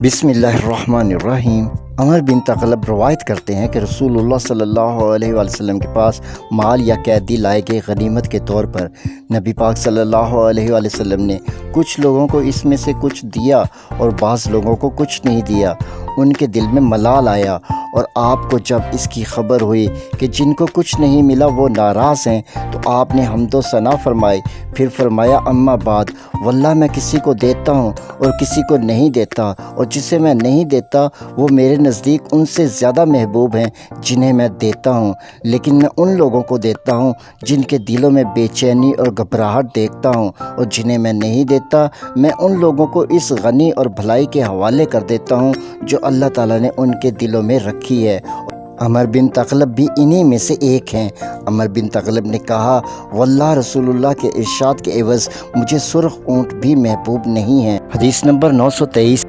بسم اللہ الرحمن الرحیم۔ عمر بن تغلب روایت کرتے ہیں کہ رسول اللہ صلی اللہ علیہ وآلہ وسلم کے پاس مال یا قیدی لائے گئے غنیمت کے طور پر نبی پاک صلی اللہ علیہ وآلہ وسلم نے کچھ لوگوں کو اس میں سے کچھ دیا اور بعض لوگوں کو کچھ نہیں دیا۔ ان کے دل میں ملال آیا اور آپ کو جب اس کی خبر ہوئی کہ جن کو کچھ نہیں ملا وہ ناراض ہیں تو آپ نے حمد و ثنا فرمائی۔ پھر فرمایا اما بعد، واللہ میں کسی کو دیتا ہوں اور کسی کو نہیں دیتا، اور جسے میں نہیں دیتا وہ میرے نزدیک ان سے زیادہ محبوب ہیں جنہیں میں دیتا ہوں، لیکن میں ان لوگوں کو دیتا ہوں جن کے دلوں میں بے چینی اور گھبراہٹ دیکھتا ہوں، اور جنہیں میں نہیں دیتا میں ان لوگوں کو اس غنی اور بھلائی کے حوالے کر دیتا ہوں جو اللہ تعالیٰ نے ان کے دلوں میں رکھی ہے۔ عمر بن تغلب بھی انہی میں سے ایک ہیں۔ عمر بن تغلب نے کہا، واللہ رسول اللہ کے ارشاد کے عوض مجھے سرخ اونٹ بھی محبوب نہیں ہیں۔ حدیث نمبر 923۔